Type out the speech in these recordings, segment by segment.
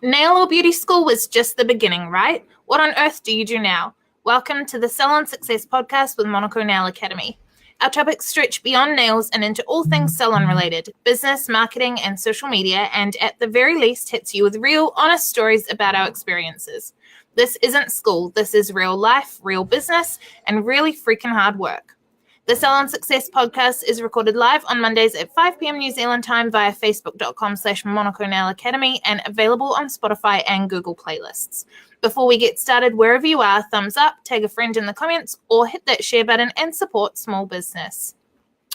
Nail or beauty school was just the beginning, right? What on earth do you do now? Welcome to the Salon Success Podcast with Monaco Nail Academy. Our topics stretch beyond nails and into all things salon related, business, marketing, and social media, and at the very least hits you with real, honest stories about our experiences. This isn't school, this is real life, real business, and really freaking hard work. The Salon Success Podcast is recorded live on Mondays at 5 p.m. New Zealand time via facebook.com/Monaco Nail Academy and available on Spotify and Google playlists. Before we get started, wherever you are, thumbs up, tag a friend in the comments, or hit that share button and support small business.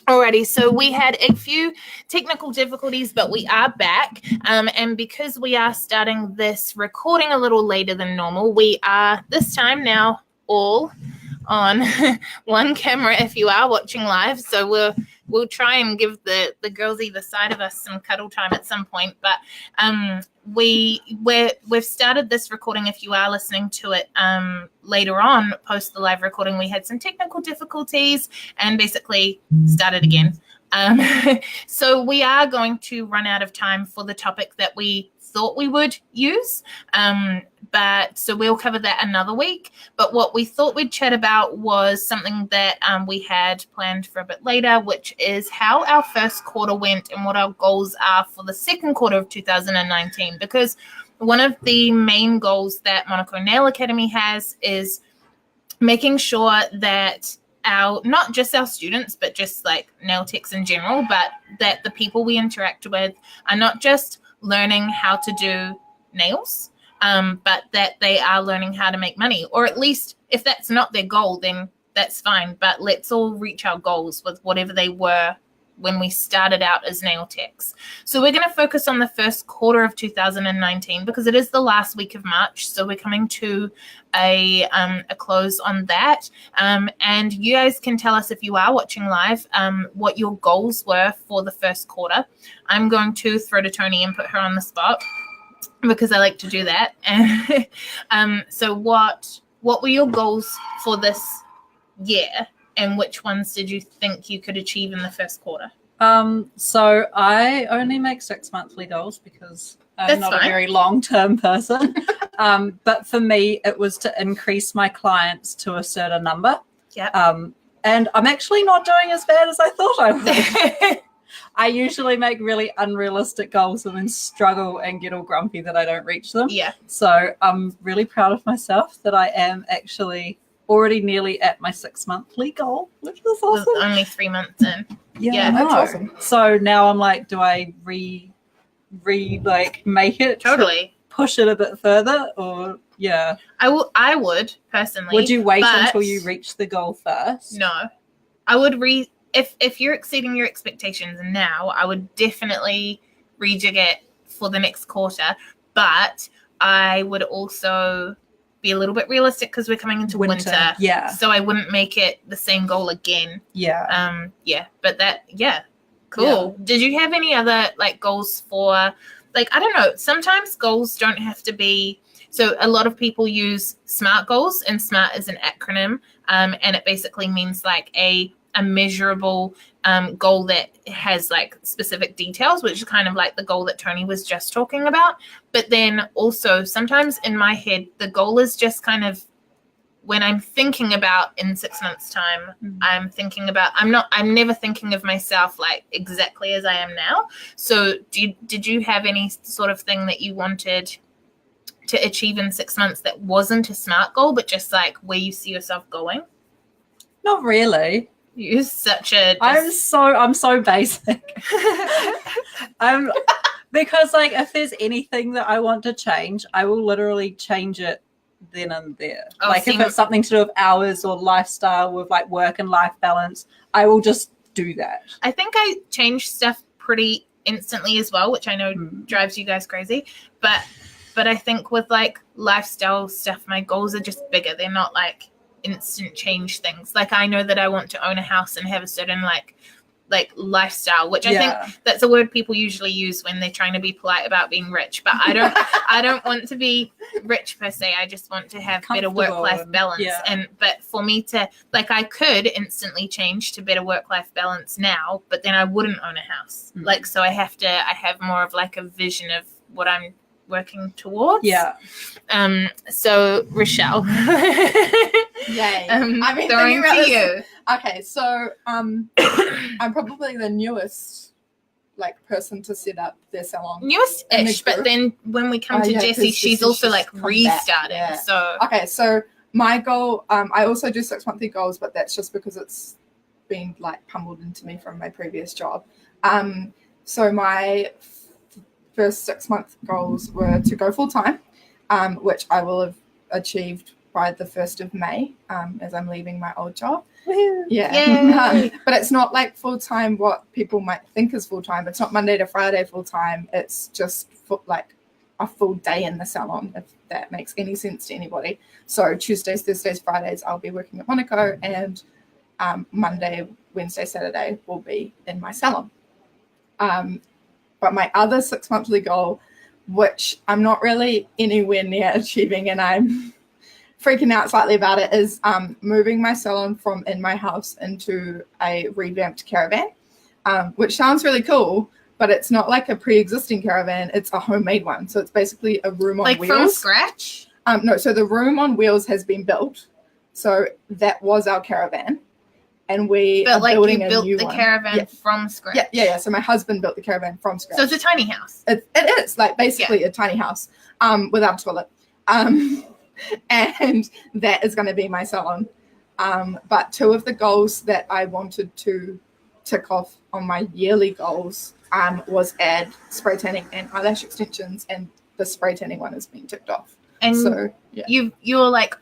Alrighty, so we had a few technical difficulties, but we are back. And because we are starting this recording a little later than normal, we are this time now all on one camera if you are watching live. So we'll try and give the girls either side of us some cuddle time at some point. But we've started this recording. If you are listening to it later on, post the live recording, we had some technical difficulties and basically started again. So we are going to run out of time for the topic that we thought we would use. But so we'll cover that another week. But what we thought we'd chat about was something that we had planned for a bit later, which is how our first quarter went and what our goals are for the second quarter of 2019. Because one of the main goals that Monaco Nail Academy has is making sure that not just our students, but just like nail techs in general, but that the people we interact with are not just learning how to do nails, but that they are learning how to make money. Or at least if that's not their goal, then that's fine. But let's all reach our goals with whatever they were when we started out as nail techs. So we're going to focus on the first quarter of 2019 because it is the last week of March. So we're coming to a close on that. And you guys can tell us if you are watching live what your goals were for the first quarter. I'm going to throw to Toni and put her on the spot because I like to do that. And so what were your goals for this year? And which ones did you think you could achieve in the first quarter? So I only make 6 monthly goals because I'm That's not fine. a very long-term person. But for me, it was to increase my clients to a certain number. Yeah. And I'm actually not doing as bad as I thought I would. I usually make really unrealistic goals and then struggle and get all grumpy that I don't reach them. Yeah. So I'm really proud of myself that I am actually already nearly at my 6 monthly goal, which is awesome. With only 3 months in. Yeah, that's awesome. So now I'm like, do I make it Totally. push it a bit further, or yeah? I would personally. Would you wait but until you reach the goal first? No, I would if you're exceeding your expectations now, I would definitely rejig it for the next quarter. But I would also be a little bit realistic because we're coming into winter. Yeah. So I wouldn't make it the same goal again. Yeah. But cool. Yeah. Did you have any other like goals for I don't know, sometimes goals don't have to be, so a lot of people use SMART goals, and SMART is an acronym, and it basically means like a measurable goal that has like specific details, which is kind of like the goal that Toni was just talking about. But then also sometimes in my head, the goal is just kind of when I'm thinking about in 6 months time, I'm never thinking of myself like exactly as I am now. So did you have any sort of thing that you wanted to achieve in 6 months that wasn't a SMART goal, but just like where you see yourself going? Not really. You're such a. I'm so basic. Because like if there's anything that I want to change, I will literally change it then and there. Oh, like if it's something to do with hours or lifestyle with like work and life balance, I will just do that. I think I change stuff pretty instantly as well, which I know drives you guys crazy. But I think with like lifestyle stuff, my goals are just bigger. They're not like instant change things. Like I know that I want to own a house and have a certain like lifestyle, which I think that's a word people usually use when they're trying to be polite about being rich. But I don't want to be rich per se. I just want to have better work-life balance. But for me to like, I could instantly change to better work-life balance now, but then I wouldn't own a house. Like, so I have more of like a vision of what I'm working towards. Yeah. So Rochelle. Yay. Throwing thinking about to this- you. Okay, so I'm probably the newest person to set up their salon. Newish-ish, but then when we come to yeah, Jessie, 'cause she's Jessie also just come back, restarting. yeah. So Okay, so my goal, I also do 6 monthly goals, but that's just because it's been pummeled into me from my previous job. So my first 6 month goals were to go full time, which I will have achieved by the 1st of May, as I'm leaving my old job. Yeah. Yay. But it's not full time what people might think is full time. It's not Monday to Friday full time. It's just a full day in the salon, if that makes any sense to anybody. So Tuesdays, Thursdays, Fridays, I'll be working at Monaco, and Monday, Wednesday, Saturday will be in my salon. But my other 6 monthly goal, which I'm not really anywhere near achieving, and I'm freaking out slightly about it, is moving my salon from in my house into a revamped caravan, which sounds really cool, but it's not a pre-existing caravan. It's a homemade one. So it's basically a room on wheels. from scratch? No, so the room on wheels has been built. So that was our caravan. And we are building a new one. But you built the caravan from scratch? Yeah. So my husband built the caravan from scratch. So it's a tiny house? It is, basically a tiny house without a toilet. And that is going to be my salon. But 2 of the goals that I wanted to tick off on my yearly goals was add spray tanning and eyelash extensions, and the spray tanning one has been ticked off. And so you're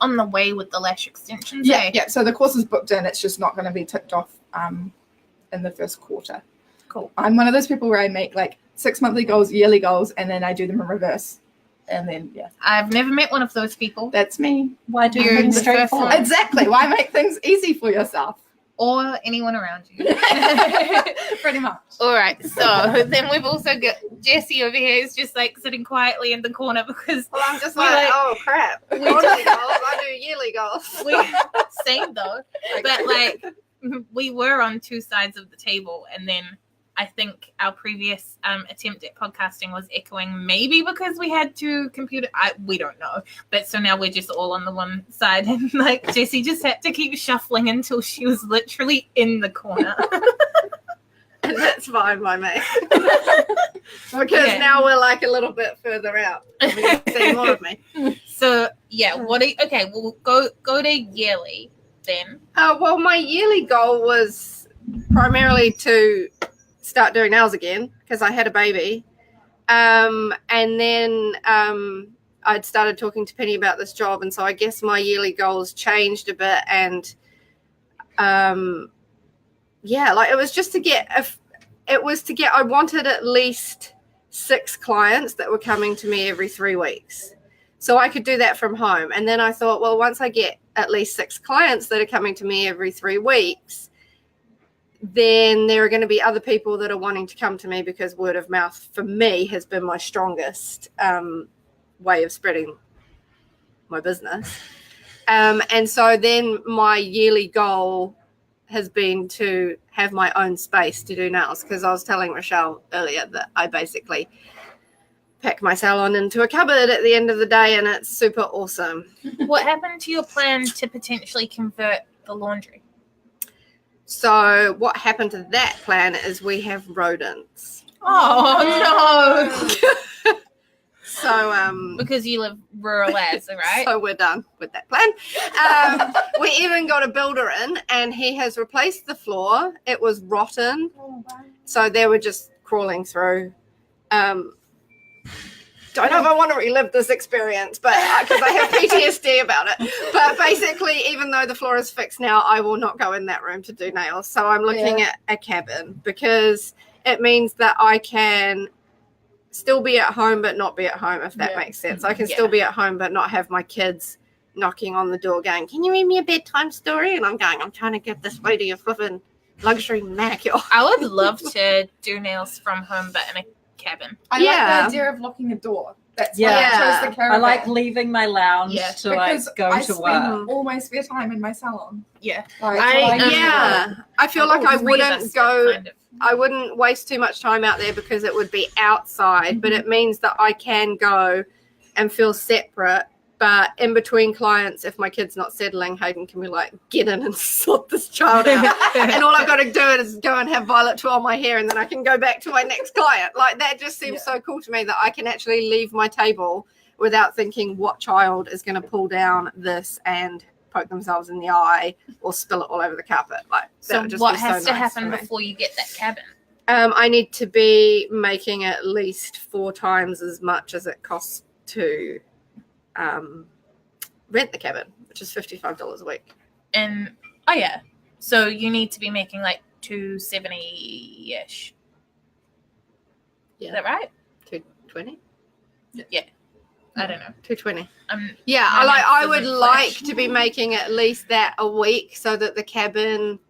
on the way with the lash extensions? Yeah. So the course is booked in. It's just not going to be ticked off in the first quarter. Cool. I'm one of those people where I make 6 monthly goals, yearly goals, and then I do them in reverse. And then, I've never met one of those people. That's me. Why do You're things the first straightforward? one. Exactly. Why make things easy for yourself? Or anyone around you. Pretty much. All right. So then we've also got Jessie over here who's just sitting quietly in the corner because Well, I'm just We oh crap. Quarterly goals, I do yearly goals. same though. But we were on 2 sides of the table, and then I think our previous attempt at podcasting was echoing, maybe because we had 2 computer. We don't know, but so now we're just all on the one side, and Jessie just had to keep shuffling until she was literally in the corner. And that's fine by me. Because now we're a little bit further out. You can see more of me. So we'll go to yearly then. Well, my yearly goal was primarily to start doing nails again because I had a baby. And then I'd started talking to Penny about this job, and so I guess my yearly goals changed a bit, and it was just to get I wanted at least 6 clients that were coming to me every 3 weeks, so I could do that from home. And then I thought, well, once I get at least 6 clients that are coming to me every 3 weeks, then there are going to be other people that are wanting to come to me, because word of mouth for me has been my strongest way of spreading my business. And so then my yearly goal has been to have my own space to do nails, because I was telling Rochelle earlier that I basically pack my salon into a cupboard at the end of the day, and it's super awesome. What happened to your plan to potentially convert the laundry? So what happened to that plan is we have rodents. Oh no! So because you live rural as, right? So we're done with that plan. We even got a builder in, and he has replaced the floor. It was rotten, so they were just crawling through. Don't know if I want to relive this experience, but because I have PTSD about it. But basically, even though the floor is fixed now, I will not go in that room to do nails. So I'm looking at a cabin, because it means that I can still be at home but not be at home, if that makes sense. I can still be at home but not have my kids knocking on the door going, "Can you read me a bedtime story?" And I'm going, "I'm trying to get this lady a flipping luxury manicure." I would love to do nails from home but in a cabin. I like the idea of locking a door. That's Yeah. why I chose the I caravan. like leaving my lounge Yeah, to like go I to spend work. all my spare time in my salon. Yeah. Like, what I do. I feel like I All three of us wouldn't go. kind of. I wouldn't waste too much time out there because it would be outside, but it means that I can go and feel separate. But in between clients, if my kid's not settling, Hayden can be like, get in and sort this child out. And all I've got to do is go and have Violet twirl my hair, and then I can go back to my next client. Like, that just seems so cool to me that I can actually leave my table without thinking what child is going to pull down this and poke themselves in the eye or spill it all over the carpet. Like, that So would just what be so has to nice happen for me. before you get that cabin? I need to be making at least 4 times as much as it costs to rent the cabin, which is $55 a week. And so you need to be making like $270-ish. Yeah. Is that right? 220? I don't know. 220. My I maths would isn't like fresh. to be making at least that a week so that the cabin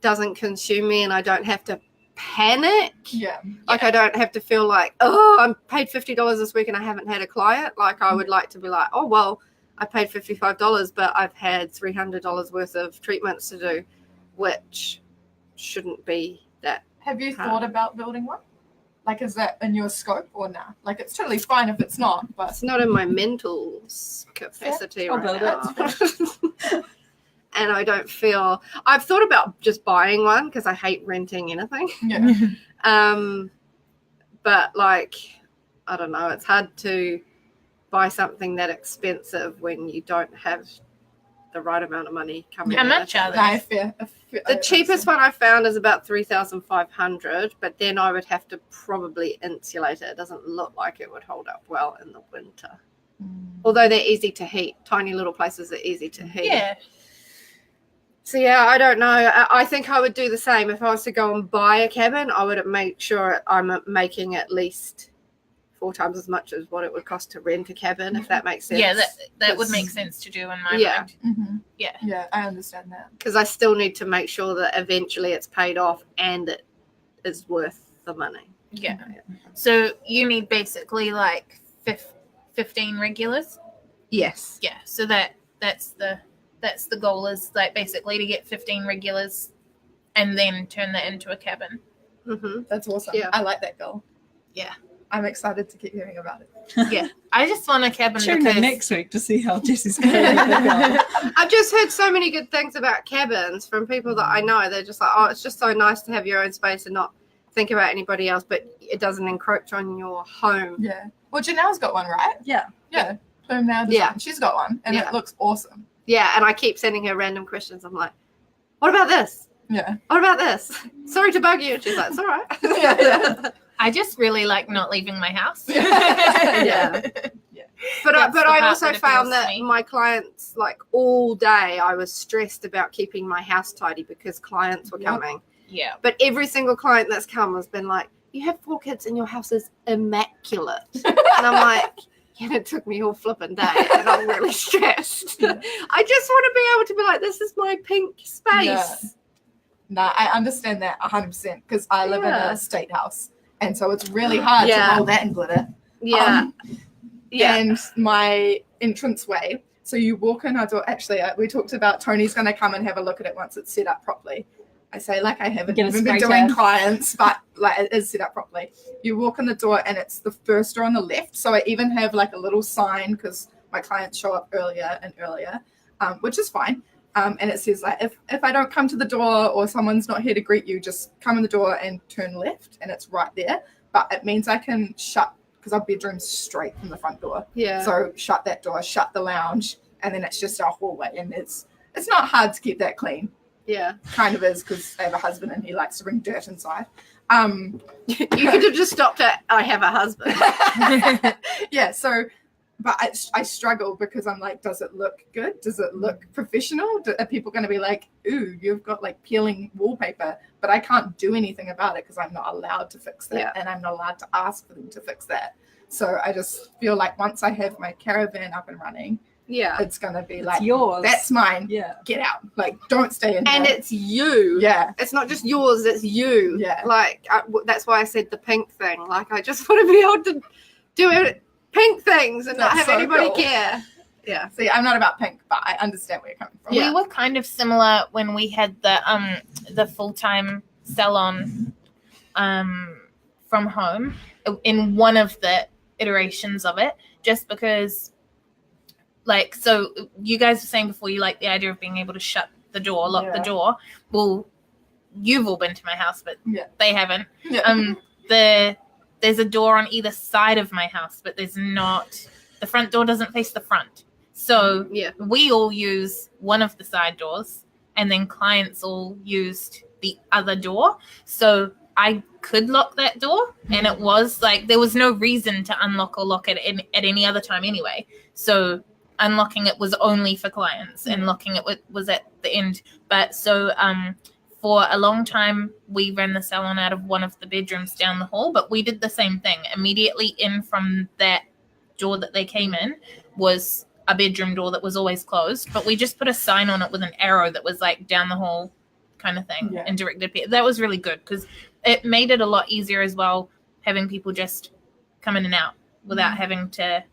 doesn't consume me and I don't have to panic. Yeah. Like, I don't have to feel like, oh, I'm paid $50 this week and I haven't had a client. Like, I would like to be like, oh, well, I paid $55, but I've had $300 worth of treatments to do, which shouldn't be that. Have you thought about building one? Like, is that in your scope or nah? Like, it's totally fine if it's not, but It's not in my mental capacity I'll right build now. And I don't feel, I've thought about just buying one because I hate renting anything. yeah. But like, I don't know, it's hard to buy something that expensive when you don't have the right amount of money coming How in. much are they? No, fair. The cheapest one I found is about $3,500, but then I would have to probably insulate it. It doesn't look like it would hold up well in the winter. Although they're easy to heat. Tiny little places are easy to heat. Yeah. So yeah, I don't know. I think I would do the same. If I was to go and buy a cabin, I would make sure I'm making at least 4 times as much as what it would cost to rent a cabin, if that makes sense. Yeah, that would make sense to do in my Yeah. mind. Mm-hmm. Yeah. Yeah, I understand that. Because I still need to make sure that eventually it's paid off and it is worth the money. Yeah. So you need basically like 15 regulars. Yes. Yeah. So that's the goal, is like basically to get 15 regulars and then turn that into a cabin. Mm-hmm. That's awesome. Yeah. I like that goal. Yeah. I'm excited to keep hearing about it. Yeah. I just want a cabin Tune because in next week to see how Jessie's going to go. I've just heard so many good things about cabins from people that I know. They're just like, oh, it's just so nice to have your own space and not think about anybody else, but it doesn't encroach on your home. Yeah. Well, Janelle's got one, right? Yeah. Yeah. Plume Now Design. Yeah. She's got one, and Yeah. it looks awesome. Yeah, and I keep sending her random questions. I'm like, what about this? Yeah. What about this? Sorry to bug you. And she's like, it's all right. Yeah. I just really like not leaving my house. Yeah. But That's the I part also that found appeals that to me. my clients, like all day, I was stressed about keeping my house tidy because clients were Yep. coming. Yeah. But every single client that's come has been like, you have 4 kids and your house is immaculate. And I'm like, yeah, it took me all flipping day and I'm really stressed. Yeah. I just want to be able to be like, this is my pink space. Yeah. Nah, I understand that 100% because I live in Yeah. a state house, and so it's really hard Yeah. to roll that in glitter. Yeah. Yeah. And my entranceway. So you walk in our door. Actually, we talked about Tony's going to come and have a look at it once it's set up properly. I say like I haven't Get a even been spray doing tan. clients, but like it is set up properly. You walk in the door and it's the first door on the left. So I even have like a little sign because my clients show up earlier and earlier, which is fine. And it says like if I don't come to the door or someone's not here to greet you, just come in the door and turn left, and it's right there. But it means I can shut, because our bedroom's straight from the front door. Yeah. So shut that door, shut the lounge, and then it's just our hallway. And it's not hard to keep that clean. Yeah. Kind of is, because I have a husband and he likes to bring dirt inside. You could have just stopped at, I have a husband. Yeah, so, but I struggle because I'm like, does it look good? Does it look professional? Are people going to be like, ooh, you've got like peeling wallpaper, but I can't do anything about it because I'm not allowed to fix that, Yeah. and I'm not allowed to ask for them to fix that. So I just feel like once I have my caravan up and running, Yeah. it's going to be It's like, yours. that's mine. Yeah. Get out. Like, don't stay in And here. it's you. Yeah. It's not just yours, it's you. Yeah. Like, that's why I said the pink thing. Like, I just want to be able to do it. pink things and not That's have so anybody cool. care. Yeah. See, I'm not about pink, but I understand where you're coming from. Yeah. We were kind of similar when we had the full-time salon from home in one of the iterations of it, just because, like, so you guys were saying before you like the idea of being able to shut the door, lock the Yeah. door. Well, you've all been to my house, but Yeah. they haven't. Yeah. There's a door on either side of my house, but there's not, the front door doesn't face the front. So Yeah. we all use one of the side doors, and then clients all used the other door. So I could lock that door, and it was like there was no reason to unlock or lock it at any other time anyway. So unlocking it was only for clients, and locking it was at the end. But so for a long time, we ran the salon out of one of the bedrooms down the hall, but we did the same thing. Immediately in from that door that they came in was a bedroom door that was always closed, but we just put a sign on it with an arrow that was like down the hall kind of thing. Yeah. And directed people. That was really good because it made it a lot easier as well, having people just come in and out without having to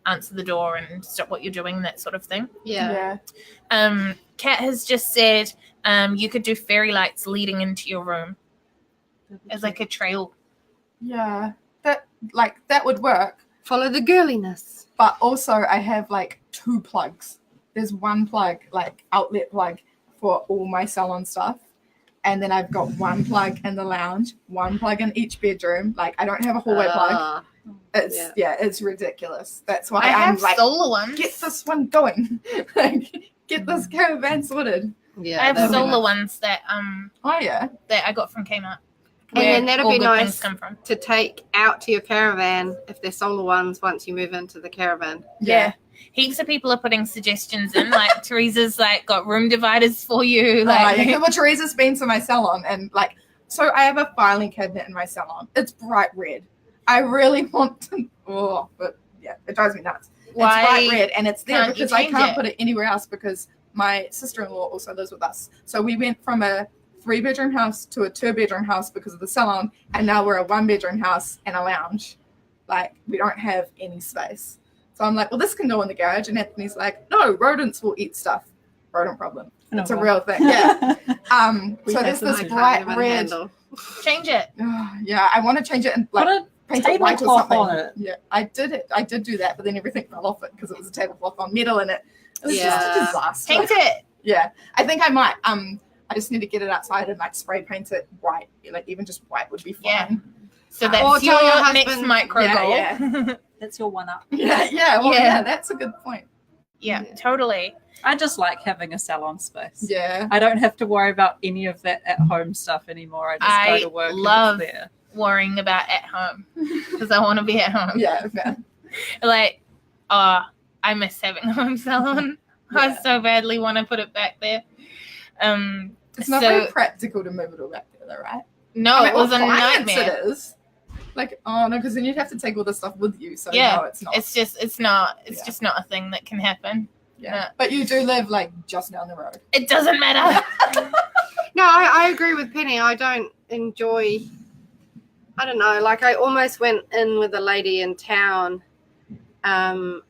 answer the door and stop what you're doing, that sort of thing. Yeah. Kat has just said you could do fairy lights leading into your room as like a trail. Yeah. That would work. Follow the girliness. But also I have like 2 plugs. There's one plug, like outlet plug for all my salon stuff. And then I've got 1 plug in the lounge, 1 plug in each bedroom. Like I don't have a hallway plug. It's ridiculous. That's why I I'm have like, solar ones. get this one going. Like get this caravan sorted. Yeah. I have that'd be solar nice. ones that Oh yeah. that I got from Kmart. And where then that'd all be good nice things come from. to take out to your caravan if they're solar ones once you move into the caravan. Yeah. Heaps of people are putting suggestions in, like Teresa's like got room dividers for you. Like Well, Teresa's been to my salon and like, so I have a filing cabinet in my salon. It's bright red. I really want to, but yeah, it drives me nuts. Why It's bright red and it's there can't you because I change can't it? put it anywhere else because my sister-in-law also lives with us. So we went from a 3-bedroom house to a 2-bedroom house because of the salon, and now we're a 1-bedroom house and a lounge. Like we don't have any space. So I'm like, well, this can go in the garage, and Anthony's like, no, rodents will eat stuff. Rodent problem. It's a real thing. Yeah. We So have there's some this like bright Can't even red. handle. change it. Yeah, I want to change it and Put like a paint it white or tablecloth something. on it. Yeah, I did it. I did do that, but then everything fell off it because it was a tablecloth on metal in it. It was just a Yeah. disaster. Paint it. Yeah, I think I might. I just need to get it outside and like spray paint it white. Like even just white would be fine. Yeah. So Or that's tell your your next husband- micro Yeah, goal. That's your one up. Yeah. Well, Yeah. yeah, that's a good point. Yeah, totally. I just like having a salon space. Yeah. I don't have to worry about any of that at home stuff anymore. I just I go to work love- and it's there. Worrying about at home because I want to be at home. Yeah. Like, I miss having a home salon. I Yeah. so badly want to put it back there. It's not So- very practical to move it all back there, though, right? No, I mean, it was a for clients nightmare. It is. Like, oh no, because then you'd have to take all this stuff with you. So Yeah, no, it's not. It's just not a thing that can happen. Yeah. But you do live like just down the road. It doesn't matter. No, I agree with Penny. I don't enjoy, I don't know, like I almost went in with a lady in town and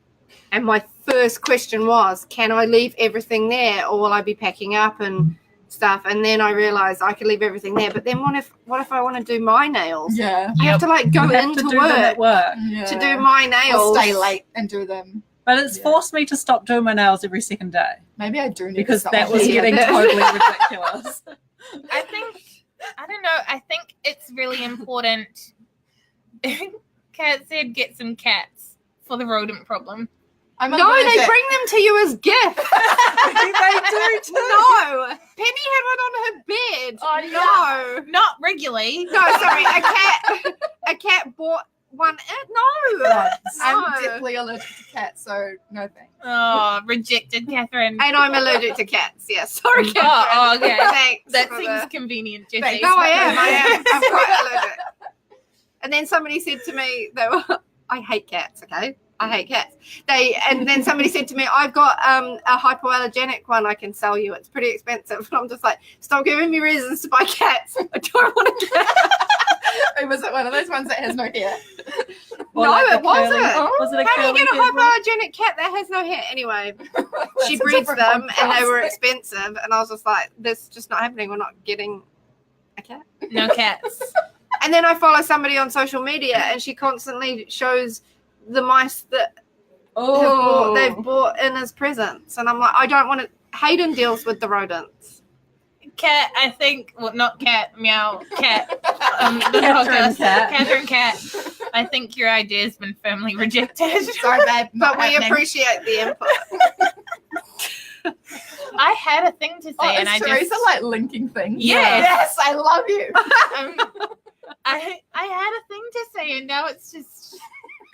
my first question was, can I leave everything there or will I be packing up and stuff? And then I realized I could leave everything there. But then what if I want to do my nails? Yeah. I have to like go You have into to do them at work work. to do my nails. Or stay late and do them. But it's Yeah. forced me to stop doing my nails every second day Maybe I do need because to stop that was doing getting that. totally ridiculous. I don't know. I think it's really important. Kat said get some cats for the rodent problem. I'm No, allergic. they bring them to you as gifts. They do too. No, Penny had one on her bed. Oh, no. Not regularly. No, sorry, a cat bought one. No, I'm definitely allergic to cats, so no thanks. Oh, rejected, Catherine. and I'm allergic to cats. Yeah, sorry, Catherine. Oh, okay. Thanks. That for seems the- convenient, Jessie. Thanks. No, I am. I'm quite allergic. And then somebody said to me, I hate cats. Okay, I hate cats. And then somebody said to me, I've got a hypoallergenic one I can sell you. It's pretty expensive. And I'm just like, stop giving me reasons to buy cats. I don't want to. Was it one of those ones that has no hair? Or No, like the it wasn't. curly- Was it a How do you curly get a haired one? hypoallergenic cat that has no hair? Anyway, she That's a breeds different them and they podcast. were expensive. And I was just like, that's just not happening. We're not getting a cat. No cats. And then I follow somebody on social media and she constantly shows the mice that they've bought in as presents. And I'm like, I don't want to. Hayden deals with the rodents. Cat, I think. Well, not cat. Meow. Cat. The Catherine podcast. Cat. Catherine Cat. I think your idea has been firmly rejected. Sorry, babe. But we appreciate the input. I had a thing to say, Oh, and I is Teresa just. like linking things? Yes. Yes, I love you. I had a thing to say, and now it's just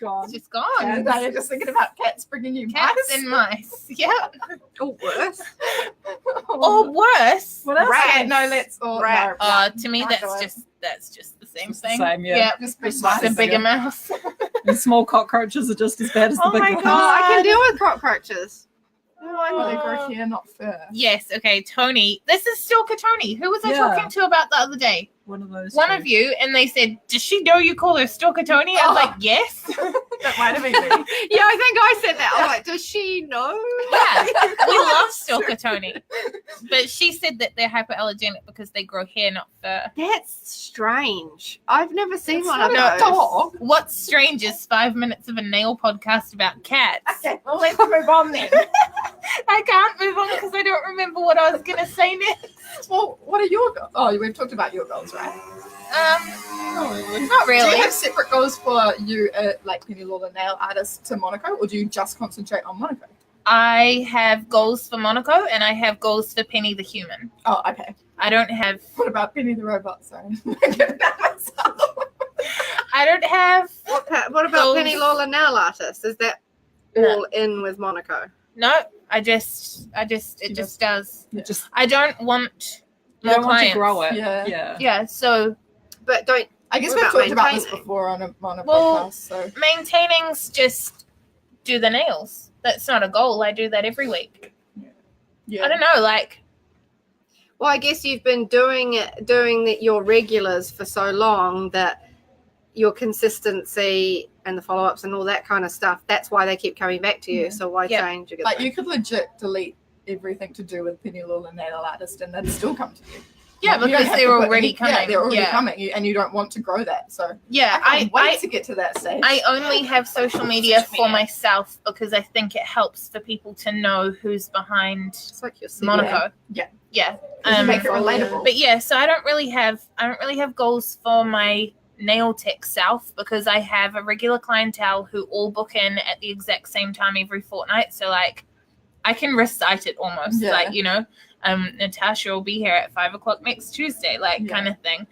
Gone. gone. And now you're just thinking about cats bringing you Cats mice. and mice. Yeah. Or worse. Or worse. What else? Okay, Rats. no, let's all Rats. To me, Not that's doing. just the same Just the thing. same, yeah. Yep. Just big Just mice. a bigger mouse. And small cockroaches are just as bad as the Oh big my ones. God. Oh, I can deal with cockroaches. Oh, they grow hair, not fur. Yes. Okay, Tony. This is Stalker Tony. Who was I Yeah. talking to about the other day? One of those. One two. of you, and they said, "Does she know you call her Stalker Tony?" I was Oh. like, "Yes." That might have been me. Yeah, I think I said that. I was like, does she know? Yeah, we love Stalker Tony, but she said that they're hypoallergenic because they grow hair, not fur. That's strange. I've never seen It's one not of a those. dog. What's strange is 5 minutes of a nail podcast about cats. Okay, well, let's move on then. I can't move on because I don't remember what I was gonna say next. Well, what are your goals? Oh, we've talked about your goals, right? Not Do really. you have separate goals for you, like Penny Lawler nail artist to Monaco, or do you just concentrate on Monaco? I have goals for Monaco and I have goals for Penny the human. Oh, okay. I don't have. What about Penny the robot? Sorry. I don't have. What about Goals. Penny Lawler nail artist? Is that all in with Monaco? No, it just does. Yeah. Just I don't want you more don't want clients. to grow it. Yeah. Yeah. Yeah, so But don't. I guess What we've about talked about this maintaining? before on a Well, podcast. So maintaining's just do the nails. That's not a goal. I do that every week. yeah, I don't know, like Well, I guess you've been doing your regulars for so long that your consistency and the follow-ups and all that kind of stuff, that's why they keep coming back to you. Yeah. So why Yeah. change again? like you could legit delete everything to do with Penny Lawler nail artist, and they'd still come to you. yeah, Like, you don't because have they're to put already any- coming. Yeah, they're already yeah. coming, and you don't want to grow that. So Yeah, I can't wait I to get to that stage. I only have social media Social for media. myself because I think it helps for people to know who's behind It's like your Monaco. Yeah. Yeah. You make it relatable. But yeah, so I don't really have goals for my nail tech self because I have a regular clientele who all book in at the exact same time every fortnight. So like I can recite it almost. Yeah. Like, you know, Natasha will be here at 5:00 next Tuesday, like Yeah. kind of thing.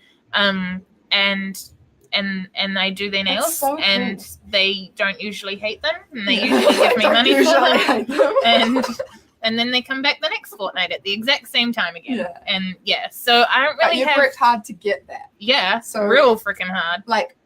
And I do their That's nails so cool. and they don't usually hate them and they usually give me Don't money for usually them. hate them. And then they come back the next fortnight at the exact same time again. Yeah. And yeah, so I don't But really you've have worked hard to get that. so So- real freaking hard. Like,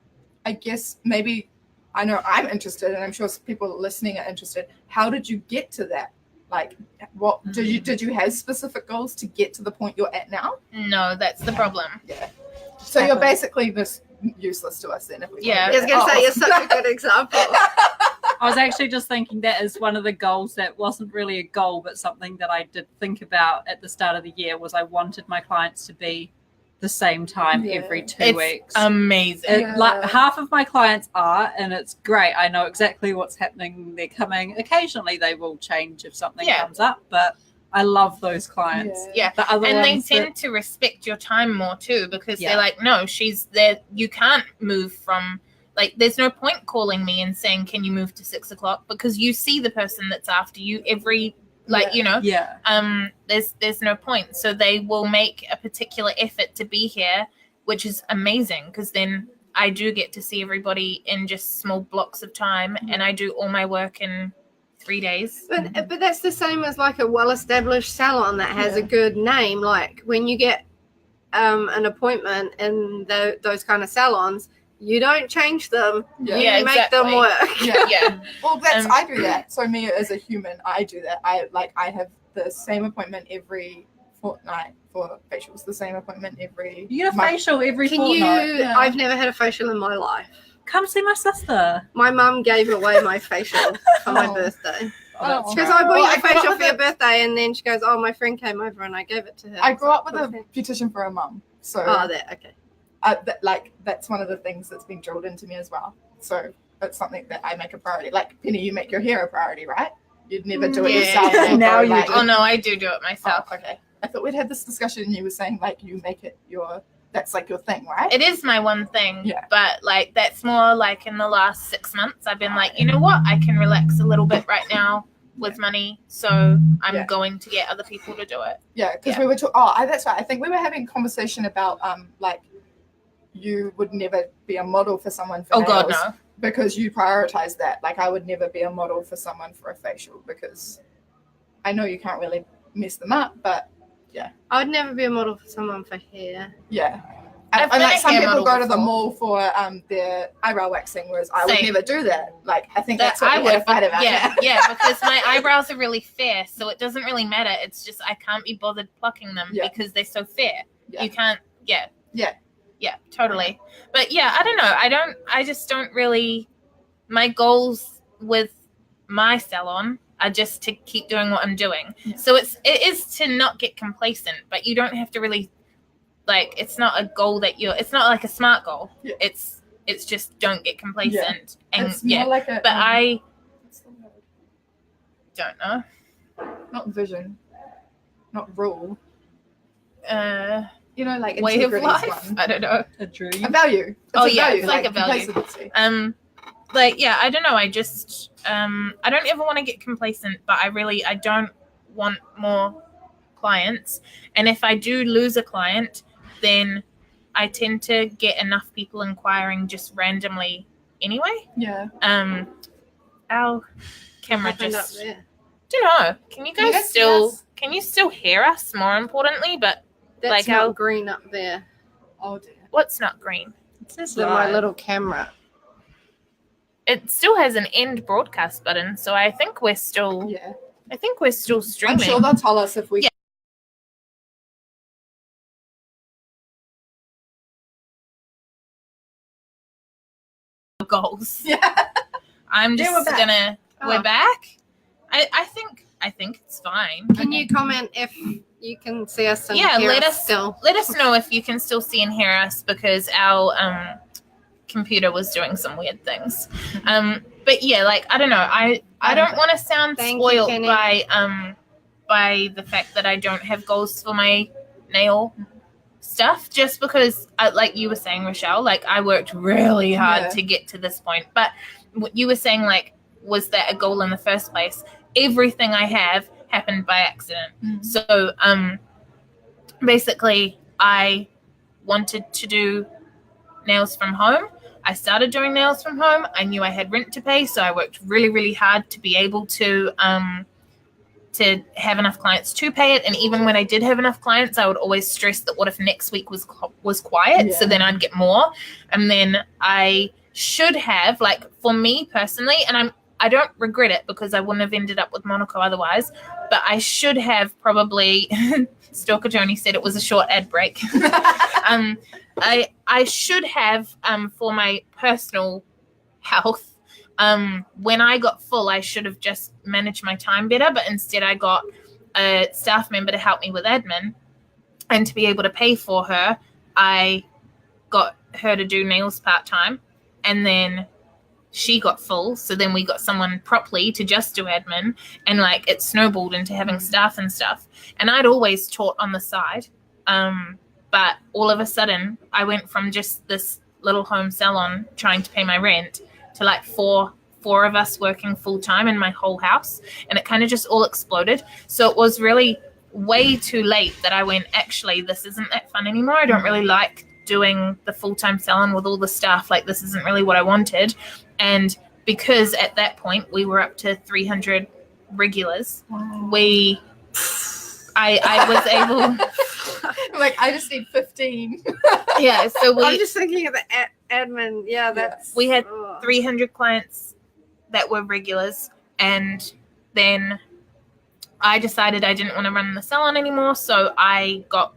I guess maybe I know I'm interested, and I'm sure people listening are interested. How did you get to that? Like, what did you have specific goals to get to the point you're at now? No, that's the problem. Yeah. So you're basically just useless to us then. If we Yeah. I was going to say, you're such a good example. I was actually just thinking that is one of the goals that wasn't really a goal, but something that I did think about at the start of the year was I wanted my clients to be the same time Yeah. every 2 It's weeks. amazing. Yeah. Like half of my clients are, and it's great. I know exactly what's happening. They're coming. Occasionally they will change if something Yeah. comes up, but I love those clients. Yeah. The other And they ones tend to respect your time more too because Yeah. they're like, no, she's there. You can't move from, like, there's no point calling me and saying, can you move to 6:00? Because you see the person that's after you every, like, Yeah. you know, yeah. there's no point. So they will make a particular effort to be here, which is amazing because then I do get to see everybody in just small blocks of time and I do all my work in 3 days. But that's the same as like a well-established salon that has a Yeah. good name. Like when you get an appointment in those kind of salons, you don't change them. Yeah. You Yeah, make them exactly. work. Yeah. Yeah. Well, that's Um, I do that. So me as a human, I do that. I have the same appointment every fortnight for facials. The same appointment every You get a month. facial every Can you? fortnight. Yeah. I've never had a facial in my life. Come see my sister. My mum gave away my facial for my birthday. Oh. She goes, I bought you Well, a I grew up facial with for your it. birthday, and then she goes, oh, my friend came over and I gave it to her. I grew up with a Okay. beautician for a mum, so Okay. that's one of the things that's been drilled into me as well. So it's something that I make a priority. Like Penny, you make your hair a priority, right? You'd never do it Yeah. yourself. or Now go, you like, do. Oh no, I do it myself. Oh, okay. I thought we'd had this discussion and you were saying like you make it that's like your thing, right? It is my one thing, Yeah. but like that's more like in the last 6 months I've been like, you know what, I can relax a little bit right now with money, so I'm Yeah. going to get other people to do it. Yeah, because Yeah. we were that's right. I think we were having a conversation about like you would never be a model for someone for Oh god, nails no. because you prioritize that. Like I would never be a model for someone for a facial because I know you can't really mess them up, but I would never be a model for someone for hair. yeah. I've And been like a some hair people model go to the before. mall for their eyebrow waxing, whereas I would Same. never do that. Like I think That that's what I we had a would, fight about. yeah, because my eyebrows are really fair, so it doesn't really matter. It's just I can't be bothered plucking them Yeah. because they're so fair. Yeah. You can't, yeah, totally. But yeah, I don't know. I just don't really. My goals with my salon are just to keep doing what I'm doing. Yeah. So it is to not get complacent, but you don't have to really. Like it's not a goal it's not like a SMART goal. Yeah. It's just don't get complacent. And It's more like a but I what's the word? don't know. Not vision, not rule. Uh, You know, like way of integrity's life. one. I don't know. A dream. A value. Oh, a yeah, value, it's like a value. complacency. Like yeah, I don't know. I just I don't ever want to get complacent, but I don't want more clients. And if I do lose a client, then I tend to get enough people inquiring just randomly anyway. Yeah. Our camera Happened up just there. don't know. Can you Can you guys guys see still us? can you still hear us more importantly? But That's like not how- green up there. Oh dear. what's not green? It says Than my live. little camera. It still has an end broadcast button, so I think we're still Yeah. streaming. I'm sure they'll tell us if we. Yeah. Goals. Yeah. I'm Yeah, just we're back. gonna Oh. we're back. I think it's fine. Can you comment if you can see us and Yeah, hear let us us- still? Let us know if you can still see and hear us because our computer was doing some weird things. But yeah, like I don't know. I don't want to sound Thank you, spoiled Kenny. by the fact that I don't have goals for my nail stuff just because like you were saying, Rochelle, like I worked really hard Yeah. to get to this point. But what you were saying, like, was that a goal in the first place? Everything I have happened by accident. Mhm. So basically I wanted to do nails from home. I started doing nails from home. I knew I had rent to pay, so I worked really, really hard to be able to have enough clients to pay it. And even when I did have enough clients, I would always stress that what if next week was quiet? So Yeah. then I'd get more. And then I should have, like, for me personally, and I don't regret it because I wouldn't have ended up with Monaco otherwise, but I should have probably Stalker Tony said it was a short ad break. I should have for my personal health. When I got full, I should have just managed my time better, but instead I got a staff member to help me with admin, and to be able to pay for her, I got her to do nails part-time, and then she got full, so then we got someone properly to just do admin, and like it snowballed into having staff and stuff. And I'd always taught on the side, but all of a sudden I went from just this little home salon trying to pay my rent to like four of us working full-time in my whole house, and it kind of just all exploded. So it was really way too late that I went, actually this isn't that fun anymore. I don't really like doing the full-time salon with all the staff. Like, this isn't really what I wanted. And because at that point we were up to 300 regulars, I was able Like I just need 15. yeah, so I'm we just thinking of the admin. Yeah, that's. We had oh. 300 clients that were regulars, and then I decided I didn't want to run the salon anymore, so I got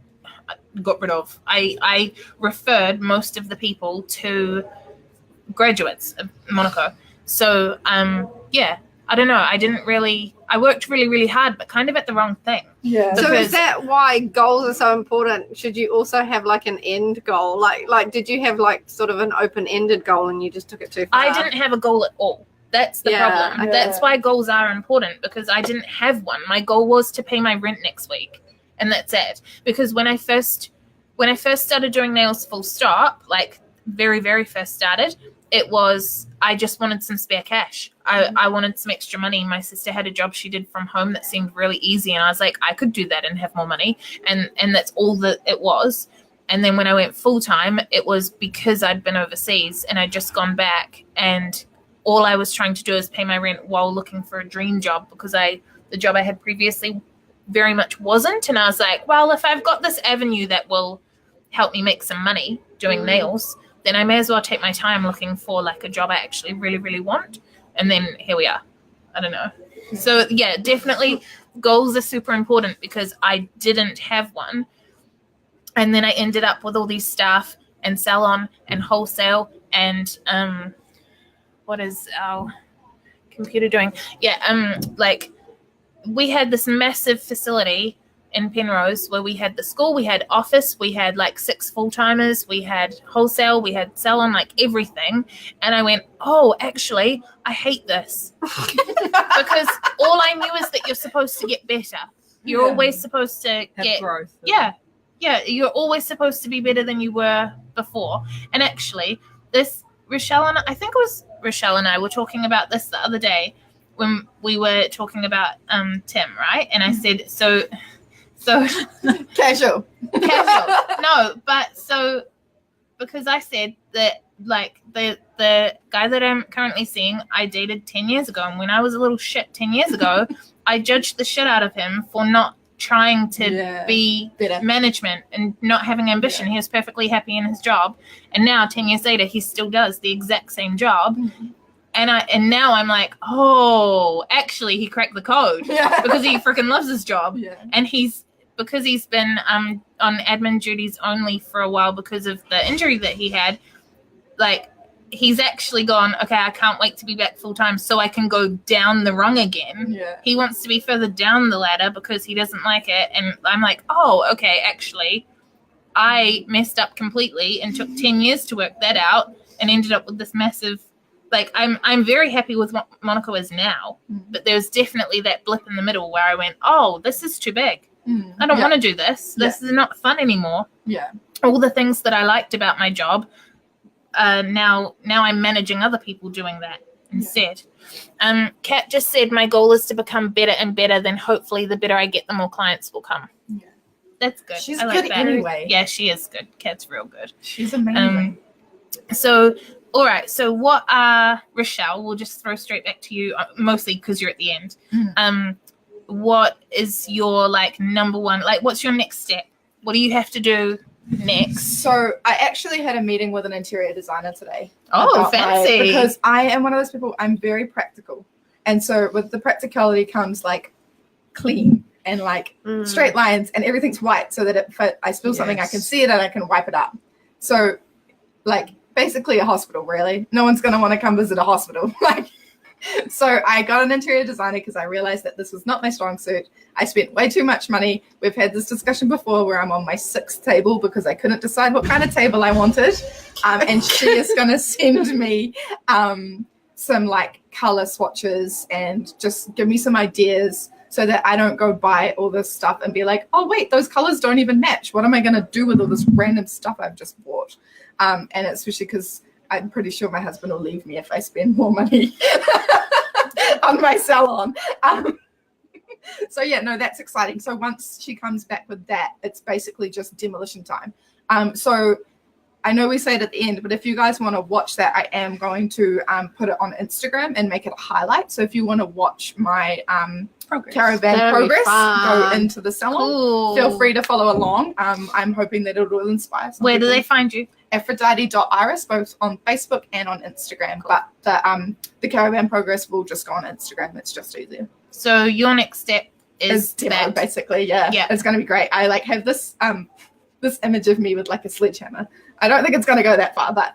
rid of. I referred most of the people to graduates of Monaco. So yeah, I don't know. I worked really, really hard, but kind of at the wrong thing. Yeah. So is that why goals are so important? Should you also have like an end goal? Like did you have like sort of an open-ended goal and you just took it too far? I didn't have a goal at all. That's the problem. Yeah. That's why goals are important, because I didn't have one. My goal was to pay my rent next week, and that's it. Because when I first started doing nails full stop, like very, very first started, it was I just wanted some spare cash. I wanted some extra money. My sister had a job she did from home that seemed really easy, and I was like, I could do that and have more money, and that's all that it was. And then when I went full time, it was because I'd been overseas and I'd just gone back, and all I was trying to do is pay my rent while looking for a dream job, because the job I had previously very much wasn't. And I was like, well, if I've got this avenue that will help me make some money doing nails, then I may as well take my time looking for like a job I actually really, really want. And then here we are. I don't know. So yeah, definitely goals are super important, because I didn't have one. And then I ended up with all these staff and salon and wholesale and what is our computer doing? Yeah, like we had this massive facility in Penrose where we had the school, we had office, we had like 6 full-timers, we had wholesale, we had salon, like everything. And I went, oh, actually, I hate this. Because all I knew is that you're supposed to get better. You're always supposed to Have growth. Yeah, you're always supposed to be better than you were before. And actually, Rochelle and I were talking about this the other day when we were talking about Tim, right? And I said, so Casual. No, but so because I said that like the guy that I'm currently seeing, I dated 10 years ago, and when I was a little shit 10 years ago, I judged the shit out of him for not trying to be better management and not having ambition. He was perfectly happy in his job, and now 10 years later he still does the exact same job. And now I'm like, oh, actually he cracked the code because he freaking loves his job. And because he's been on admin duties only for a while because of the injury that he had, like he's actually gone, okay, I can't wait to be back full time so I can go down the rung again. He wants to be further down the ladder because he doesn't like it. And I'm like, oh, okay, actually I messed up completely and took 10 years to work that out and ended up with this massive, like I'm very happy with what Monaco is now, but there's definitely that blip in the middle where I went, oh, this is too big. I don't want to do this. This is not fun anymore. All the things that I liked about my job, now I'm managing other people doing that instead. Kat just said my goal is to become better and better, then hopefully the better I get, the more clients will come. That's good. She's I like good that. anyway. Yeah, she is good. Kat's real good. She's amazing. So all right, so what Rochelle, we'll just throw straight back to you, mostly because you're at the end. What is your like number one, like what's your next step? What do you have to do next? So I actually had a meeting with an interior designer today. Oh, fancy. Because I am one of those people, I'm very practical. And so with the practicality comes like clean and like straight lines, and everything's white so that if I spill something, I can see it and I can wipe it up. So like basically a hospital, really. No one's going to want to come visit a hospital. So I got an interior designer because I realized that this was not my strong suit. I spent way too much money. We've had this discussion before where I'm on my 6th table because I couldn't decide what kind of table I wanted. And she is going to send me some like color swatches and just give me some ideas so that I don't go buy all this stuff and be like, oh, wait, those colors don't even match. What am I going to do with all this random stuff I've just bought? And especially because I'm pretty sure my husband will leave me if I spend more money on my salon. So yeah, no, that's exciting. So once she comes back with that, it's basically just demolition time. So I know we say it at the end, but if you guys want to watch that, I am going to put it on Instagram and make it a highlight. So if you want to watch my caravan progress, go into the salon, feel free to follow along. I'm hoping that it will inspire some Where people. do they find you? Aphrodite.iris, both on Facebook and on Instagram. But the caravan progress will just go on Instagram. It's just easier. So your next step is demo, that. basically. Yeah, it's going to be great. I like have this this image of me with like a sledgehammer. I don't think it's going to go that far, but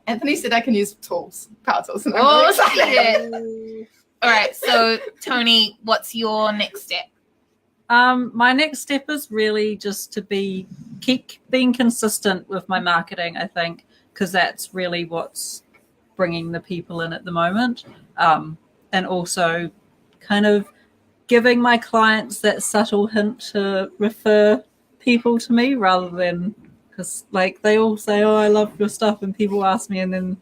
Anthony said I can use power tools. And I'm Oh, really excited. shit. All right, so Toni, what's your next step? My next step is really just to keep being consistent with my marketing, I think, because that's really what's bringing the people in at the moment. And also kind of giving my clients that subtle hint to refer people to me rather than, because like they all say, oh, I love your stuff, and people ask me and then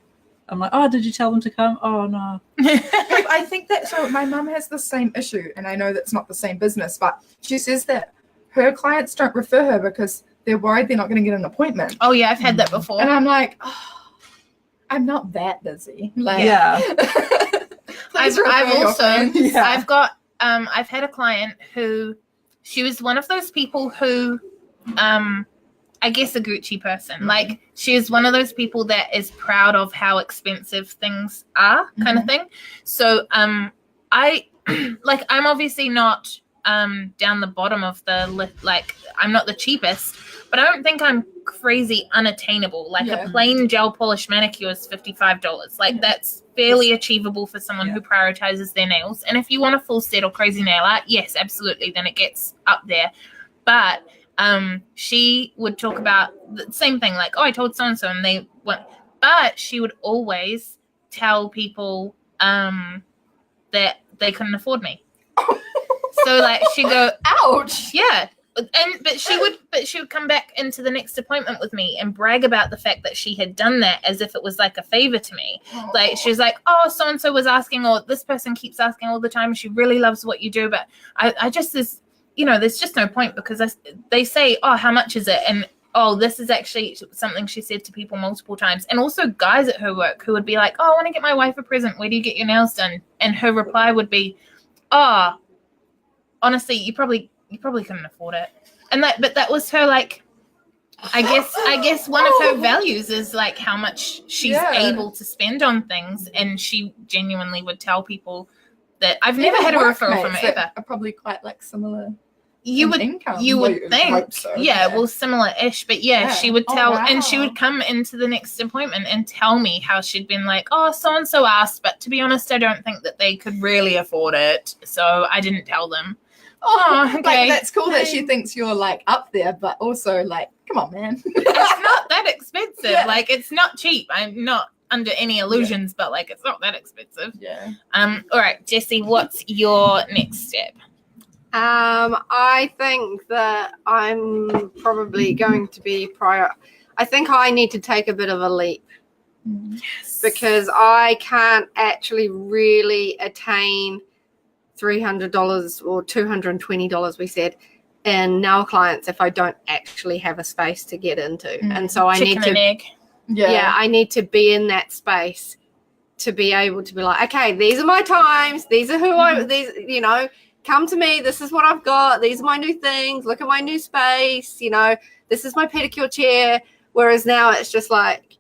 I'm like, oh, did you tell them to come? Oh, no. I think that, so my mum has the same issue, and I know that's not the same business, but she says that her clients don't refer her because they're worried they're not going to get an appointment. Oh, yeah, I've had that before. And I'm like, oh, I'm not that busy. Like, Yeah. please refer I've your also, friends. Yeah. I've had a client who, she was one of those people who, I guess a Gucci person. Like, she is one of those people that is proud of how expensive things are, kind of thing. So, I'm obviously not down the bottom of the list. Like, I'm not the cheapest, but I don't think I'm crazy unattainable. Like, a plain gel polish manicure is $55. Like, that's fairly achievable for someone who prioritizes their nails. And if you want a full set or crazy nail art, yes, absolutely, then it gets up there. But she would talk about the same thing, like, oh, I told so-and-so and they went, but she would always tell people that they couldn't afford me. So like she'd go, ouch. Yeah. But she would come back into the next appointment with me and brag about the fact that she had done that as if it was like a favor to me. Like she was like, oh, so-and-so was asking, or this person keeps asking all the time. She really loves what you do, but I just there's just no point because they say, oh, how much is it? And, oh, this is actually something she said to people multiple times. And also guys at her work who would be like, oh, I want to get my wife a present. Where do you get your nails done? And her reply would be, oh, honestly, you probably couldn't afford it. And but that was her, like, I guess one of her values is like how much she's able to spend on things. And she genuinely would tell people that I've never had a referral from her ever. Are probably quite like similar. You would think, so. Well, similar-ish, but she would tell, and she would come into the next appointment and tell me how she'd been like, oh, so-and-so asked, but to be honest, I don't think that they could really afford it, so I didn't tell them. Oh, okay. Like, that's cool that she thinks you're like up there, but also like, come on, man. It's not that expensive. Yeah. Like, it's not cheap. I'm not under any illusions, but like, it's not that expensive. Yeah. All right, Jessie, what's your next step? I think that I'm probably going to be I think I need to take a bit of a leap. Yes. Because I can't actually really attain $300 or $220, we said, in nail clients if I don't actually have a space to get into. And so I need to, I need to be in that space to be able to be like, okay, these are my times. These are who come to me. This is what I've got. These are my new things. Look at my new space. This is my pedicure chair. Whereas now it's just like,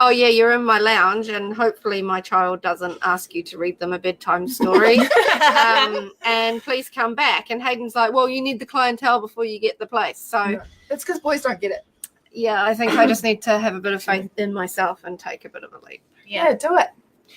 oh, yeah, you're in my lounge, and hopefully my child doesn't ask you to read them a bedtime story. And please come back. And Hayden's like, well, you need the clientele before you get the place. So it's because boys don't get it. Yeah, I think I just need to have a bit of faith in myself and take a bit of a leap. Yeah, do it.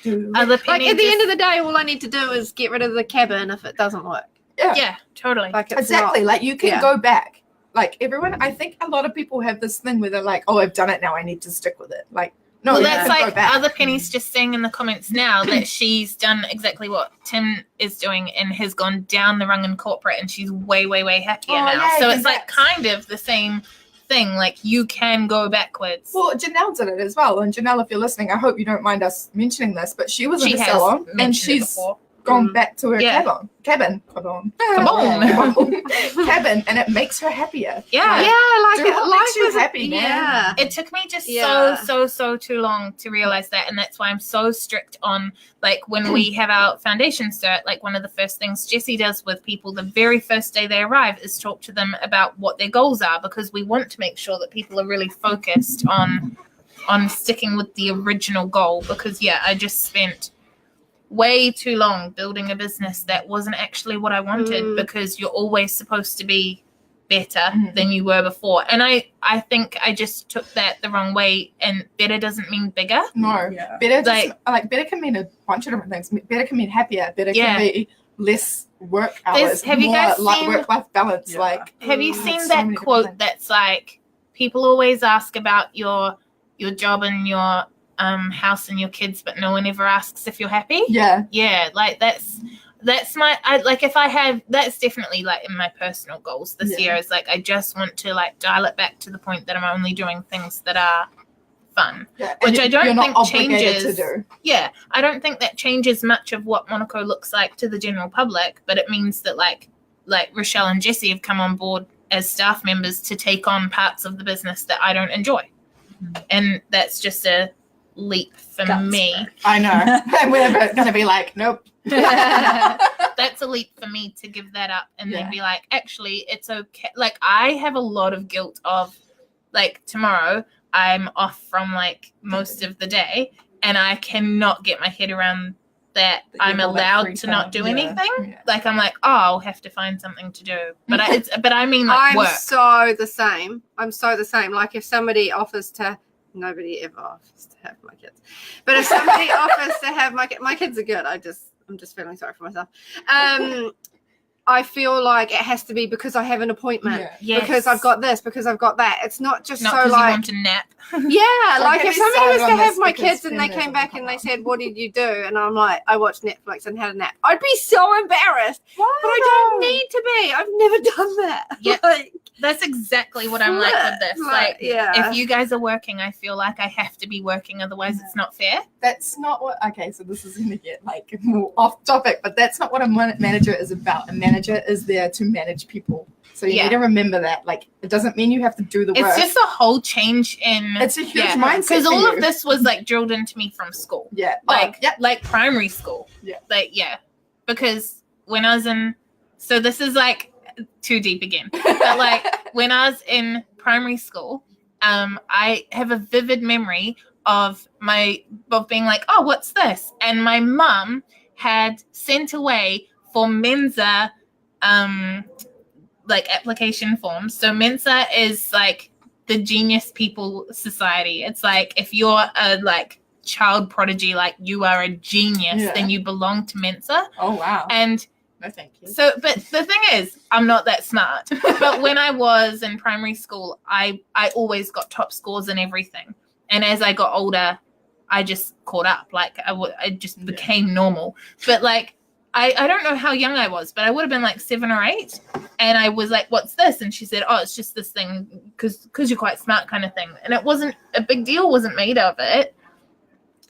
Like at the end of the day, all I need to do is get rid of the cabin if it doesn't work. Yeah, totally. Like exactly. Like you can go back. Like everyone, I think a lot of people have this thing where they're like, oh, I've done it now. I need to stick with it. Like, no, well, that's like other Penny's just saying in the comments now that she's done exactly what Tim is doing and has gone down the rung in corporate, and she's way, way, way happier now. Yeah, so it's like kind of the same thing. Like you can go backwards. Well, Janelle did it as well. And Janelle, if you're listening, I hope you don't mind us mentioning this, but she was in a salon and she's gone back to her cabin, and it makes her happier. Life is happy, man. Yeah. It took me just so too long to realize that, and that's why I'm so strict on, like, when we have our foundation cert, like one of the first things Jessie does with people the very first day they arrive is talk to them about what their goals are, because we want to make sure that people are really focused on sticking with the original goal. Because I just spent way too long building a business that wasn't actually what I wanted, because you're always supposed to be better than you were before. And I think I just took that the wrong way, and better doesn't mean bigger. No, better better can mean a bunch of different things. Better can mean happier. Better can be less work hours. Have you guys seen work-life balance? Have you seen that quote that's like, people always ask about your job and your house and your kids, but no one ever asks if you're happy? Yeah, like that's my if I have, that's definitely like in my personal goals this year, is like I just want to like dial it back to the point that I'm only doing things that are fun, which I don't think changes. I don't think that changes much of what Monaco looks like to the general public, but it means that like Rochelle and Jessie have come on board as staff members to take on parts of the business that I don't enjoy, and that's just a leap for me. I know. And we're going to be like, nope. That's a leap for me to give that up and then be like, actually, it's okay. Like, I have a lot of guilt of, like, tomorrow I'm off from like most of the day, and I cannot get my head around that I'm allowed to not do anything. Like, I'm like, oh, I'll have to find something to do. But I mean, like, work. I'm so the same. Like, if somebody offers to, nobody ever offers to have my kids, but if somebody offers to have my kids are good. I'm just feeling sorry for myself. I feel like it has to be because I have an appointment, because I've got this, because I've got that. It's not just so like, you want to nap. Like if somebody was to have my kids and they came back and they said, what did you do? And I'm like, I watched Netflix and had a nap. I'd be so embarrassed. Why? But I don't need to be. I've never done that. Yeah. That's exactly what I'm like with this. Like, if you guys are working, I feel like I have to be working, otherwise it's not fair. That's not what, okay, so this is going to get like more off topic, but that's not what a manager is about. A manager is there to manage people. So you need to remember that. Like, it doesn't mean you have to do the work. It's just a whole change in... It's a huge mindset. Because all of this was like drilled into me from school. Like primary school. Because when I was in... So this is like too deep again. But like when I was in primary school, I have a vivid memory of being like, oh, what's this? And my mum had sent away for Mensa like application forms. So Mensa is like the Genius People Society. It's like if you're a like child prodigy, like you are a genius, then you belong to Mensa. Oh wow. And no, thank you. So, but the thing is, I'm not that smart. But when I was in primary school, I always got top scores in everything. And as I got older, I just caught up. Like I just became normal. But like, I don't know how young I was, but I would have been like 7 or 8. And I was like, what's this? And she said, oh, it's just this thing because you're quite smart kind of thing. And it wasn't a big deal, wasn't made of it.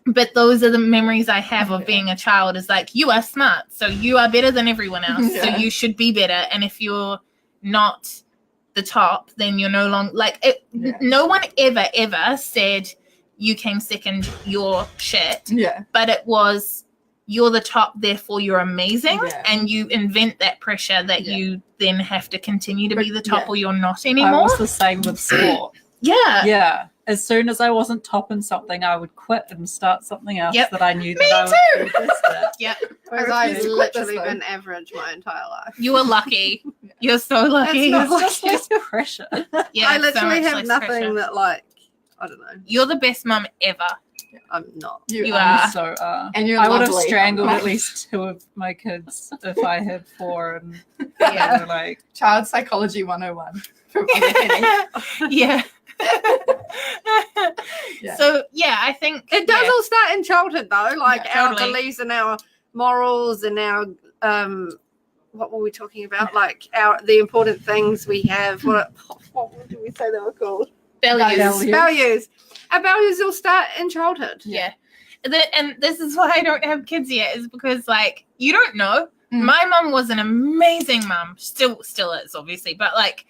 But those are the memories I have of being a child, is like, you are smart, so you are better than everyone else. So you should be better. And if you're not the top, then you're no longer like it. No one ever said you came second, you're shit. But it was, you're the top, therefore you're amazing. And you invent that pressure that you then have to continue to be the top or you're not anymore. I was the same with sport. As soon as I wasn't top in something, I would quit and start something else that I knew that I would be best at. Because I've literally been average my entire life. You are lucky. You're so lucky. It's just less pressure. I literally have nothing that, like, I don't know. You're the best mum ever. I'm not. You are. So, and you're I would lovely. have strangled at least 2 of my kids if I had 4. And like child psychology 101. So I think it does all start in childhood though, like our beliefs and our morals and our what were we talking about, like the important things we have. What did we say they were called? Values. Our values all start in childhood. And this is why I don't have kids yet, is because like you don't know. My mum was an amazing mum, still is obviously, but like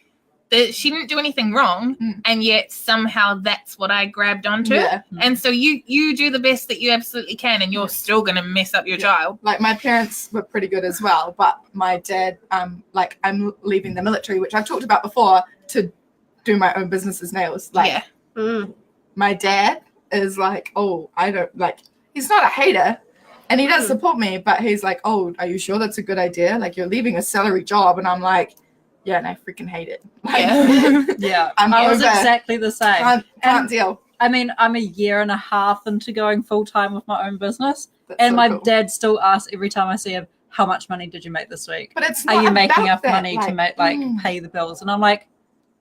she didn't do anything wrong, and yet somehow that's what I grabbed onto. And so you do the best that you absolutely can, and you're still going to mess up your child. Like my parents were pretty good as well, but my dad, like I'm leaving the military, which I've talked about before, to do my own business as nails. Like my dad is like, oh, I don't like. He's not a hater, and he does support me, but he's like, oh, are you sure that's a good idea? Like you're leaving a salary job, and I'm like, Yeah, and I freaking hate it. Yeah, I'm I was over. exactly the same. Can't deal. I mean, I'm a year and a half into going full-time with my own business, That's and so my cool. dad still asks every time I see him, how much money did you make this week? But it's Are not you making about enough that, money to make pay the bills? And I'm like,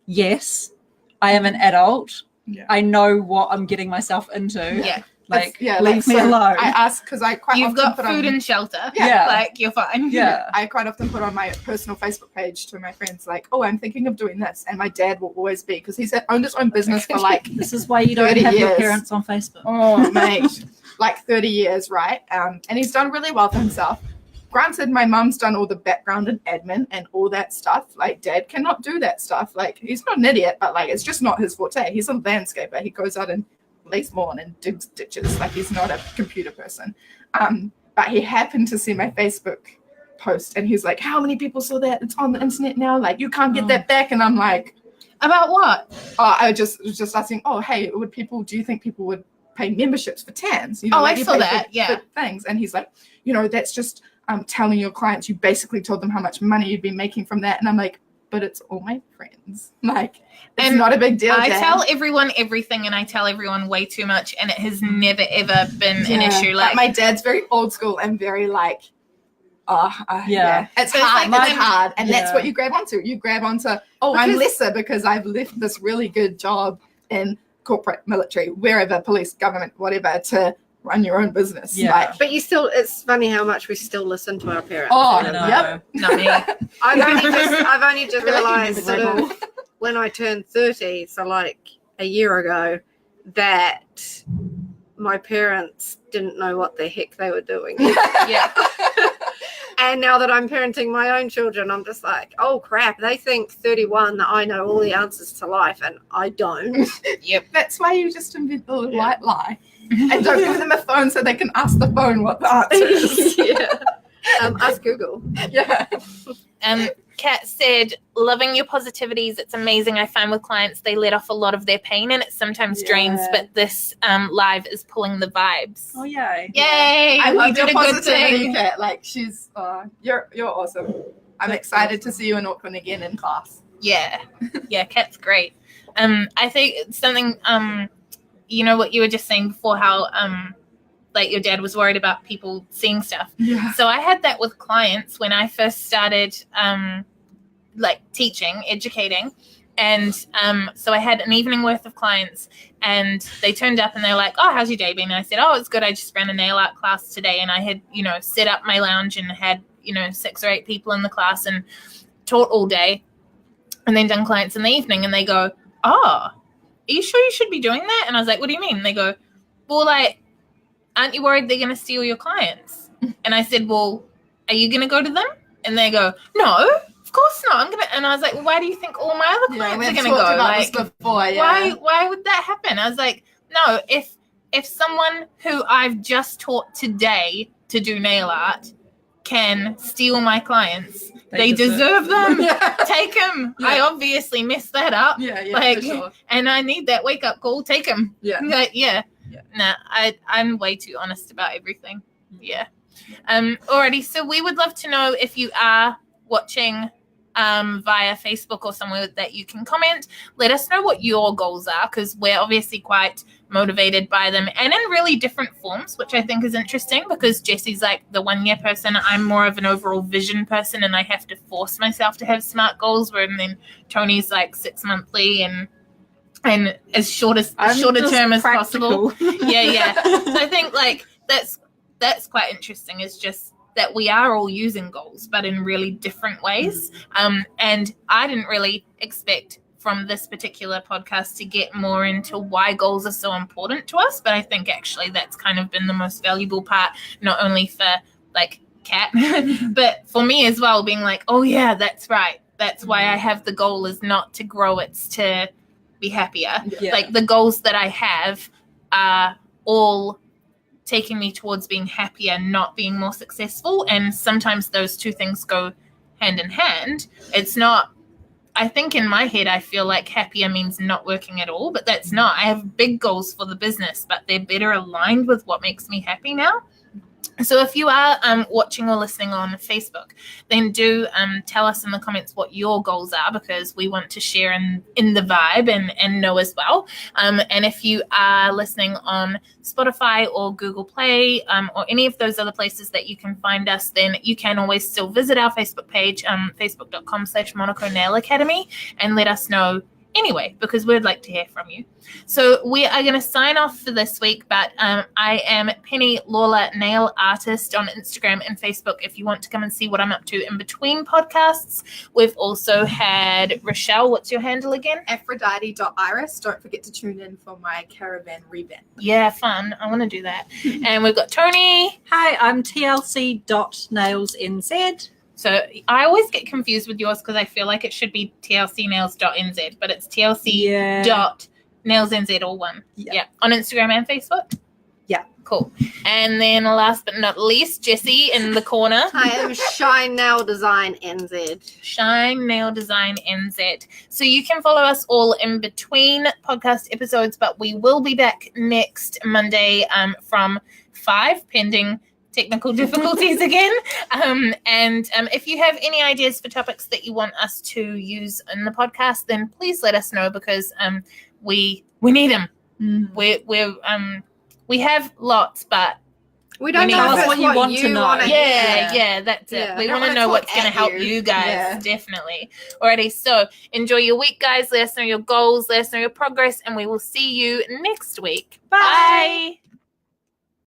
yes, I am an adult. Yeah. I know what I'm getting myself into. Yeah. Like, It's- leave me so alone. I ask because I quite You've often got put food on, and shelter. Yeah. Like, you're fine. Yeah. I quite often put on my personal Facebook page to my friends like, oh, I'm thinking of doing this, and my dad will always be, because he's owned his own business for like This is why you don't 30 have your years. parents on Facebook. Oh, mate, like 30 years, right? And he's done really well for himself. Granted, my mum's done all the background and admin and all that stuff. Like, Dad cannot do that stuff. Like, he's not an idiot, but like, it's just not his forte. He's a landscaper. He goes out and lays lawn and digs ditches. Like, he's not a computer person. But he happened to see my Facebook post, and he's like, "How many people saw that? It's on the internet now. Like, you can't get that back." And I'm like, About what? I was just asking, "Oh, hey, do you think people would pay memberships for TANs?" You know, Oh, like I you saw pay that, yeah. for things. And he's like, that's just telling your clients you basically told them how much money you'd be making from that. And I'm like, but it's all my friends. Like, it's And not a big deal. I Dad. tell everyone everything, and I tell everyone way too much, and it has never ever been an Yeah. issue. But Like, my dad's very old school and very like, Yeah. It's So it's hard. like It's when- hard, and that's Yeah. what you grab onto. You grab onto, I'm Because- lesser because I've left this really good job in corporate, military, wherever, police, government, whatever, to run your own business. Yeah. Like, But it's funny how much we still listen to our parents. Oh, I know. yep. not me. I've only just I feel like you realized need sort to of when I turned 30, so like a year ago, that my parents didn't know what the heck they were doing. Yeah. And now that I'm parenting my own children, I'm just like, oh crap, they think 31 that I know all the answers to life, and I don't. Yep. That's why you just invent the little white lie. And don't give them a phone so they can ask the phone what the answer is. Yeah. Ask Google. Yeah. Kat said, loving your positivities. It's amazing. I find with clients, they let off a lot of their pain, and it sometimes drains, Yeah. but this live is pulling the vibes. Oh, yay. Yay. I we love did your a good positivity, thing. Kat. Like, you're awesome. I'm excited to see you in Auckland again in class. Yeah. Yeah, Kat's great. I think it's something, what you were just saying before, how like your dad was worried about people seeing stuff. Yeah. So I had that with clients when I first started like teaching, educating. And so I had an evening worth of clients, and they turned up and they're like, "Oh, how's your day been?" And I said, "Oh, it's good. I just ran a nail art class today." And I had, set up my lounge and had, 6 or 8 people in the class and taught all day, and then done clients in the evening. And they go, "Oh, are you sure you should be doing that?" And I was like, "What do you mean?" And they go, "Well, like, aren't you worried they're going to steal your clients?" And I said, "Well, are you going to go to them?" And they go, "No, of course not. I'm going to." And I was like, "Well, why do you think all my other clients are we've going to talked go? about Like, this before. Yeah. why would that happen?" I was like, "No, if someone who I've just taught today to do nail art can steal my clients, they deserve them. Yeah. Take them. Yeah. I obviously messed that up. Yeah, Like, for sure. and I need that wake up call. Take them." Yeah. Like, yeah. Yeah. Nah, I'm way too honest about everything. Yeah. Alrighty. So we would love to know if you are watching via Facebook or somewhere that you can comment. Let us know what your goals are, because we're obviously quite motivated by them, and in really different forms, which I think is interesting, because Jessie's like the 1 year person. I'm more of an overall vision person, and I have to force myself to have SMART goals, where then Toni's like 6 monthly and as short term as possible. Yeah. So I think like that's quite interesting. It's just that we are all using goals, but in really different ways. And I didn't really expect from this particular podcast to get more into why goals are so important to us, but I think actually that's kind of been the most valuable part, not only for like Kat, but for me as well, being like, oh yeah, that's right. That's why I have the goal, is not to grow, it's to be happier. Yeah. Like the goals that I have are all taking me towards being happier, not being more successful. And sometimes those two things go hand in hand. It's not, I think in my head, I feel like happier means not working at all, but that's not. I have big goals for the business, but they're better aligned with what makes me happy now. So if you are watching or listening on Facebook, then do tell us in the comments what your goals are, because we want to share in the vibe and know as well. And if you are listening on Spotify or Google Play or any of those other places that you can find us, then you can always still visit our Facebook page, facebook.com/Monaco Nail Academy, and let us know anyway, because we'd like to hear from you. So we are going to sign off for this week, but I am Penny Lawler Nail Artist on Instagram and Facebook if you want to come and see what I'm up to in between podcasts. We've also had Rochelle. What's your handle again? Aphrodite.iris. Don't forget to tune in for my caravan revamp. Yeah, fun. I want to do that. And we've got Toni. Hi, I'm TLC.nailsnz. So I always get confused with yours because I feel like it should be tlcnails.nz, but it's tlc.nailsnz, all one. Yeah. On Instagram and Facebook? Yeah. Cool. And then last but not least, Jessie in the corner. I am Shine Nail Design NZ. Shine Nail Design NZ. So you can follow us all in between podcast episodes, but we will be back next Monday from 5, pending technical difficulties again. And if you have any ideas for topics that you want us to use in the podcast, then please let us know, because we need them. We have lots, but we don't know tell us what you want to know. Yeah, that's it. Yeah. We want to know what's going to help you guys, definitely. Alrighty, so enjoy your week, guys. Let us know your goals, let us know your progress, and we will see you next week. Bye.